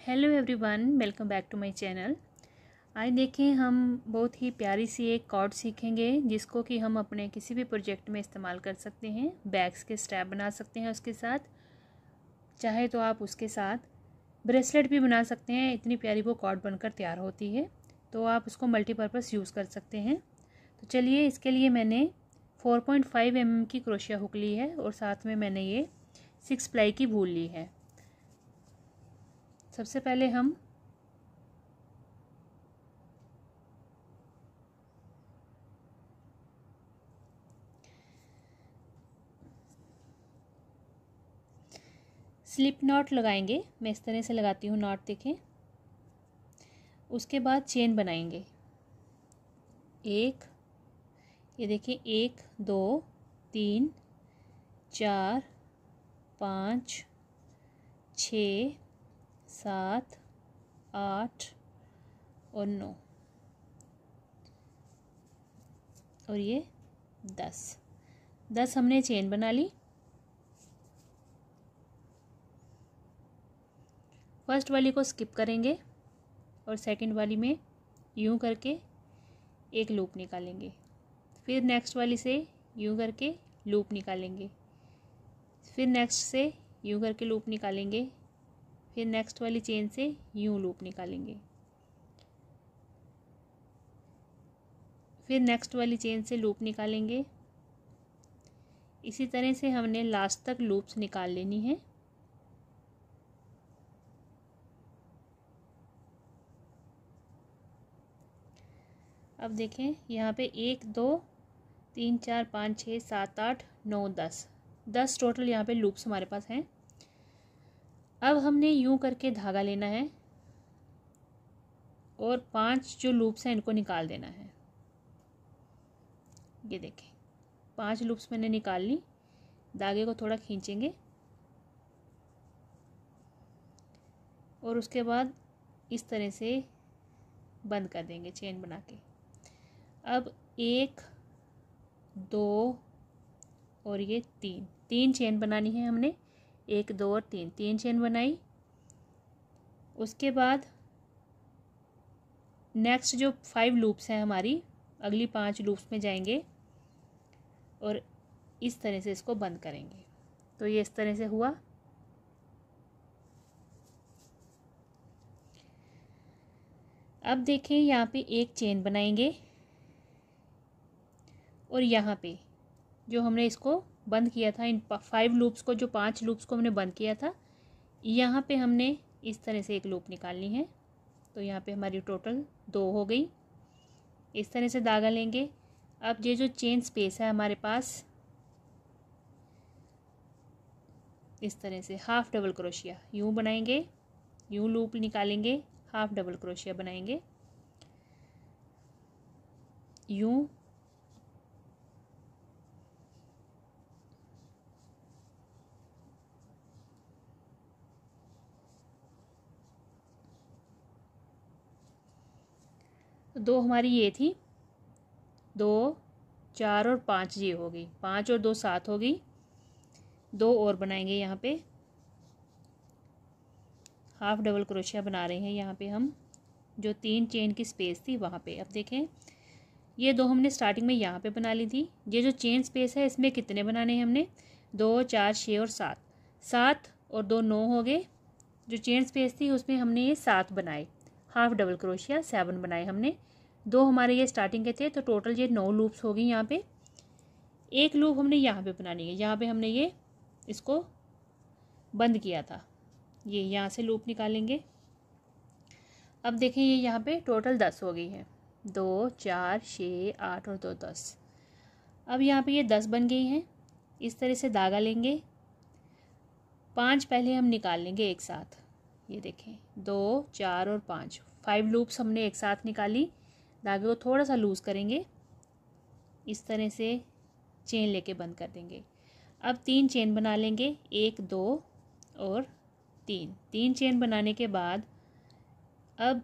Hello everyone, welcome back to my channel. आज देखें हम बहुत ही प्यारी सी एक कॉर्ड सीखेंगे जिसको कि हम अपने किसी भी प्रोजेक्ट में इस्तेमाल कर सकते हैं। बैग्स के स्ट्रैप बना सकते हैं उसके साथ, चाहे तो आप उसके साथ ब्रेसलेट भी बना सकते हैं। इतनी प्यारी वो कॉर्ड बनकर तैयार होती है, तो आप उसको मल्टीपर्पज़ यूज़ कर सकते हैं। तो चलिए, इसके लिए मैंने 4.5 mm की क्रोशिया हुक ली है और साथ में मैंने ये 6 प्लाई की वूल ली है। सबसे पहले हम स्लिप नॉट लगाएंगे। मैं इस तरह से लगाती हूँ नॉट, देखें। उसके बाद चेन बनाएंगे। ये देखिए, 1 2 3 4 5 6 7 8 और 9 और ये 10 हमने चेन बना ली। फर्स्ट वाली को स्किप करेंगे और सेकंड वाली में यूं करके एक लूप निकालेंगे। फिर नेक्स्ट वाली से यूं करके लूप निकालेंगे। फिर नेक्स्ट से यूं करके लूप निकालेंगे। फिर नेक्स्ट वाली चेन से यूं लूप निकालेंगे। फिर नेक्स्ट वाली चेन से लूप निकालेंगे। इसी तरह से हमने लास्ट तक लूप्स निकाल लेनी है। अब देखें, यहाँ पे 1 2 3 4 5 6 7 8 9 10 टोटल यहाँ पे लूप्स हमारे पास हैं। अब हमने यूं करके धागा लेना है और 5 जो लूप्स हैं इनको निकाल देना है। ये देखें, 5 लूप्स मैंने निकाल ली। धागे को थोड़ा खींचेंगे और उसके बाद इस तरह से बंद कर देंगे चेन बना के। अब 1 2 और ये 3 चेन बनानी है हमने। 1 2 और 3 चेन बनाई। उसके बाद नेक्स्ट जो 5 लूप्स हैं हमारी, अगली 5 लूप्स में जाएंगे और इस तरह से इसको बंद करेंगे। तो ये इस तरह से हुआ। अब देखें, यहाँ पे एक चेन बनाएंगे और यहाँ पे जो हमने इसको बंद किया था, इन 5 लूप्स को, जो 5 लूप्स को हमने बंद किया था, यहाँ पे हमने इस तरह से एक लूप निकालनी है। तो यहाँ पे हमारी टोटल 2 हो गई। इस तरह से धागा लेंगे। अब ये जो चेन स्पेस है हमारे पास, इस तरह से हाफ डबल क्रोशिया यूँ बनाएंगे, यूँ लूप निकालेंगे, हाफ डबल क्रोशिया बनाएंगे, यूँ, तो 2 हमारी ये थी, 2 4 और 5 ये हो गई, 5 और 2 7 हो गई। 2 और बनाएंगे यहाँ पे, हाफ डबल क्रोशिया बना रहे हैं यहाँ पे हम, जो 3 चेन की स्पेस थी वहाँ पे। अब देखें, ये 2 हमने स्टार्टिंग में यहाँ पे बना ली थी। ये जो चेन स्पेस है इसमें कितने बनाने हैं हमने, 2 4 6 और 7 और 2 9 हो गए। जो चेन स्पेस थी उसमें हमने ये 7 बनाए, हाफ डबल क्रोशिया 7 बनाए हमने। 2 हमारे ये स्टार्टिंग के थे, तो टोटल ये 9 लूप्स हो गई। यहाँ पे एक लूप हमने यहाँ पे बनानी है, यहाँ पे हमने ये इसको बंद किया था। ये यहाँ से लूप निकालेंगे। अब देखें, ये यहाँ पे टोटल 10 हो गई है, 2 4 6 8 और 2 10। अब यहाँ पे ये 10 बन गई हैं। इस तरह से धागा लेंगे, 5 पहले हम निकाल लेंगे एक साथ। ये देखें, 2 4 और 5 लूप्स हमने एक साथ निकाली। धागे को थोड़ा सा लूज़ करेंगे, इस तरह से चेन लेके बंद कर देंगे। अब 3 चेन बना लेंगे, 1 2 और 3 चेन बनाने के बाद अब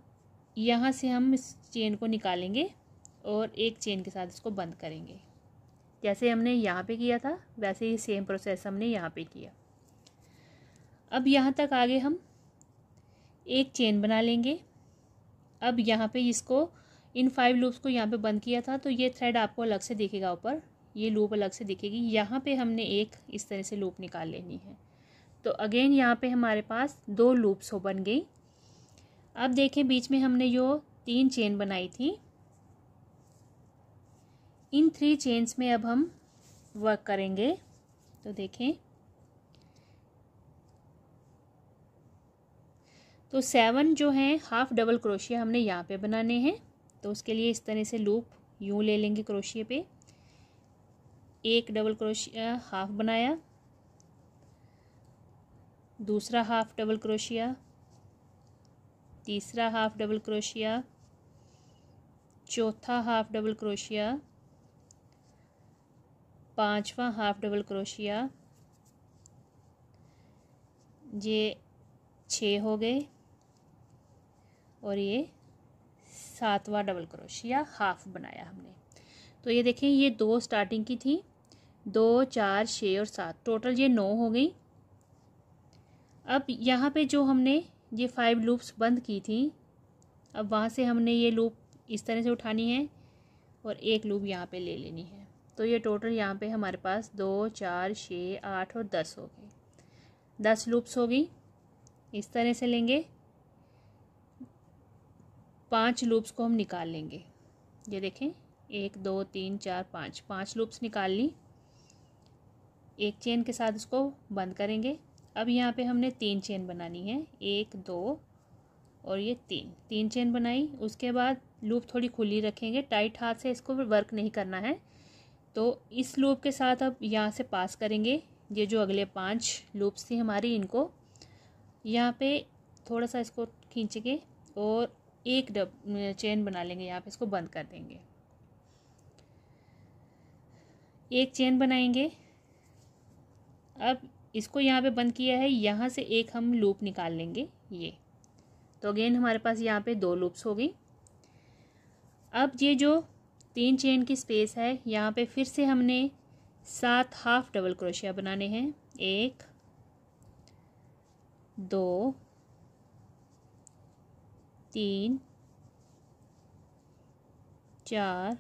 यहाँ से हम इस चेन को निकालेंगे और एक चेन के साथ इसको बंद करेंगे। जैसे हमने यहाँ पे किया था वैसे ही सेम प्रोसेस हमने यहाँ पे किया। अब यहाँ तक आगे हम एक चेन बना लेंगे। अब यहाँ पे इसको इन 5 लूप्स को यहाँ पे बंद किया था, तो ये थ्रेड आपको अलग से दिखेगा, ऊपर ये लूप अलग से दिखेगी। यहाँ पे हमने एक इस तरह से लूप निकाल लेनी है। तो अगेन यहाँ पे हमारे पास 2 लूप्स हो बन गई। अब देखें बीच में हमने जो 3 चेन बनाई थी, इन 3 चेन्स में अब हम वर्क करेंगे। तो देखें, तो 7 जो हैं हाफ डबल क्रोशिया हमने यहाँ पे बनाने हैं। तो उसके लिए इस तरह से लूप यूँ ले लेंगे क्रोशिया पे, एक डबल क्रोशिया हाफ बनाया, दूसरा हाफ डबल क्रोशिया, तीसरा हाफ डबल क्रोशिया, चौथा हाफ डबल क्रोशिया, पांचवा हाफ डबल क्रोशिया, ये 6 हो गए, और ये 7वां डबल क्रोशिया हाफ बनाया हमने। तो ये देखें, ये 2 स्टार्टिंग की थी, 2, 4, 6 और 7, टोटल ये 9 हो गई। अब यहाँ पे जो हमने ये 5 लूप्स बंद की थी, अब वहाँ से हमने ये लूप इस तरह से उठानी है और एक लूप यहाँ पे ले लेनी है। तो ये टोटल यहाँ पे हमारे पास 2, 4, 6, 8 और 10 हो गए, 10 लूप्स हो गई। इस तरह से लेंगे, 5 लूप्स को हम निकाल लेंगे। ये देखें, 1, 2, 3, 4, 5 लूप्स निकाल ली। एक चेन के साथ इसको बंद करेंगे। अब यहाँ पे हमने 3 चेन बनानी है, 1, 2 और ये 3 चेन बनाई। उसके बाद लूप थोड़ी खुली रखेंगे, टाइट हाथ से इसको वर्क नहीं करना है। तो इस लूप के साथ अब यहाँ से पास करेंगे। ये जो अगले 5 लूप्स थी हमारी, इनको यहाँ पे थोड़ा सा इसको खींचेंगे और एक चेन बना लेंगे, यहाँ पे इसको बंद कर देंगे। एक चेन बनाएंगे। अब इसको यहाँ पे बंद किया है, यहाँ से एक हम लूप निकाल लेंगे ये। तो अगेन हमारे पास यहाँ पे 2 लूप्स हो गई। अब ये जो 3 चेन की स्पेस है, यहाँ पे फिर से हमने 7 हाफ डबल क्रोशिया बनाने हैं। 1, 2, 3, 4,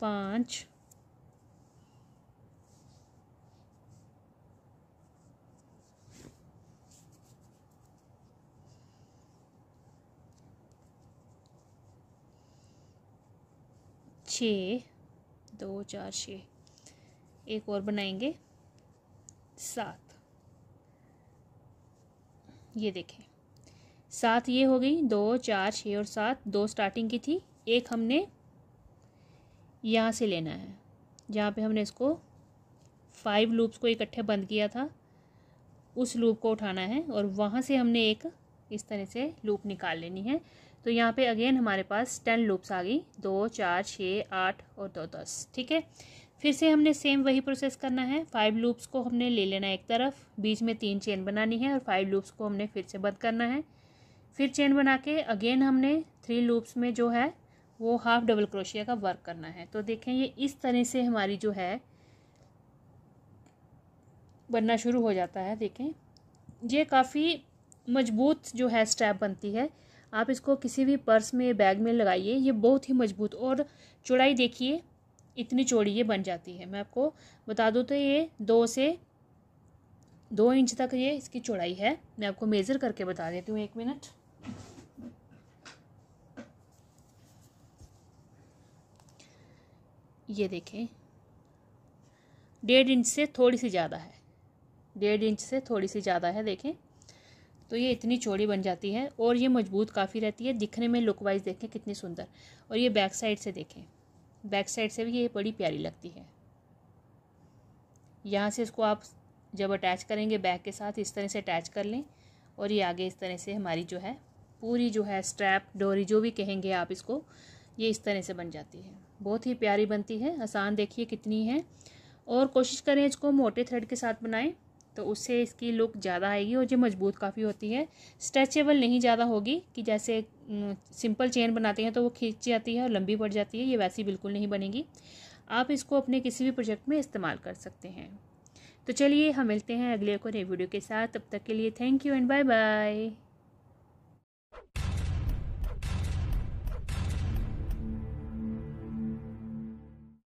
5, 6, 2, 4, 6, एक और बनाएंगे 7। ये देखें, 7 ये हो गई, 2, 4, 6 और 7, 2 स्टार्टिंग की थी, एक हमने यहाँ से लेना है, जहाँ पे हमने इसको 5 लूप्स को इकट्ठे बंद किया था, उस लूप को उठाना है और वहाँ से हमने एक इस तरह से लूप निकाल लेनी है। तो यहाँ पे अगेन हमारे पास 10 लूप्स आ गई, 2, 4, 6, 8 और 2, 10। ठीक है, फिर से हमने सेम वही प्रोसेस करना है। 5 लूप्स को हमने ले लेना है एक तरफ, बीच में 3 चेन बनानी है और 5 लूप्स को हमने फिर से बंद करना है। फिर चेन बना के अगेन हमने 3 लूप्स में जो है वो हाफ डबल क्रोशिया का वर्क करना है। तो देखें, ये इस तरह से हमारी जो है बनना शुरू हो जाता है। देखें, ये काफ़ी मजबूत जो है स्ट्रैप बनती है। आप इसको किसी भी पर्स में, बैग में लगाइए, ये बहुत ही मजबूत। और चौड़ाई देखिए, इतनी चौड़ी ये बन जाती है। मैं आपको बता दूँ तो ये 2 से 2 इंच तक ये इसकी चौड़ाई है। मैं आपको मेज़र करके बता देती हूँ, 1 मिनट। ये देखें, 1.5 इंच से थोड़ी सी ज़्यादा है, 1.5 इंच से थोड़ी सी ज़्यादा है। देखें, तो ये इतनी चौड़ी बन जाती है और ये मजबूत काफ़ी रहती है। दिखने में लुक वाइज देखें कितनी सुंदर। और ये बैक साइड से देखें, बैक साइड से भी ये बड़ी प्यारी लगती है। यहाँ से इसको आप जब अटैच करेंगे बैक के साथ, इस तरह से अटैच कर लें और ये आगे इस तरह से हमारी जो है पूरी जो है स्ट्रैप, डोरी, जो भी कहेंगे आप इसको, ये इस तरह से बन जाती है। बहुत ही प्यारी बनती है, आसान देखिए कितनी है। और कोशिश करें इसको मोटे थ्रेड के साथ बनाएं, तो उससे इसकी लुक ज़्यादा आएगी और जो मजबूत काफ़ी होती है, स्ट्रेचेबल नहीं ज़्यादा होगी कि जैसे सिंपल चेन बनाते हैं तो वो खींच जाती है और लंबी पड़ जाती है, ये वैसी बिल्कुल नहीं बनेगी। आप इसको अपने किसी भी प्रोजेक्ट में इस्तेमाल कर सकते हैं। तो चलिए हम मिलते हैं अगले को नए वीडियो के साथ, तब तक के लिए thank you and bye bye.